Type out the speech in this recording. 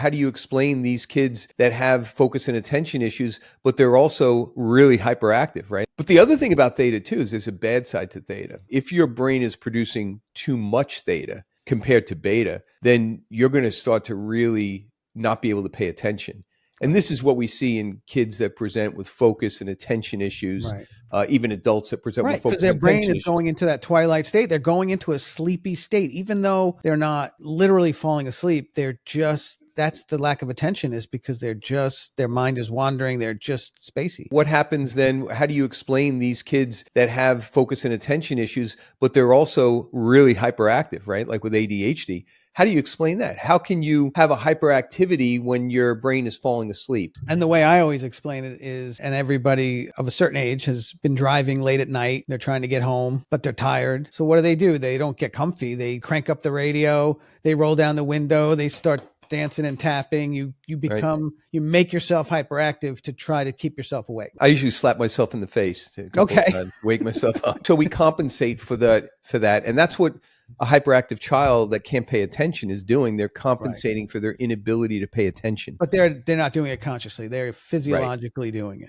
how do you explain these kids that have focus and attention issues, but they're also really hyperactive, right? But the other thing about theta too is there's a bad side to theta. If your brain is producing too much theta compared to beta, then you're going to start to really not be able to pay attention. And this is what we see in kids that present with focus and attention issues, even adults that present with focus because their and brain attention is going into that twilight state. They're going into a sleepy state, even though they're not literally falling asleep. They're just, that's the lack of attention, is because they're just, their mind is wandering. They're just spacey. What happens then? How do you explain these kids that have focus and attention issues, but they're also really hyperactive, right? Like with ADHD. How do you explain that? How can you have a hyperactivity when your brain is falling asleep? And the way I always explain it is, and everybody of a certain age has been driving late at night. They're trying to get home, but they're tired. So what do? They don't get comfy. They crank up the radio. They roll down the window. They start dancing and tapping. You become, you make yourself hyperactive to try to keep yourself awake. I usually slap myself in the face to wake myself up. So we compensate for that. And that's what a hyperactive child that can't pay attention is doing. They're compensating for their inability to pay attention. But they're not doing it consciously. They're physiologically doing it.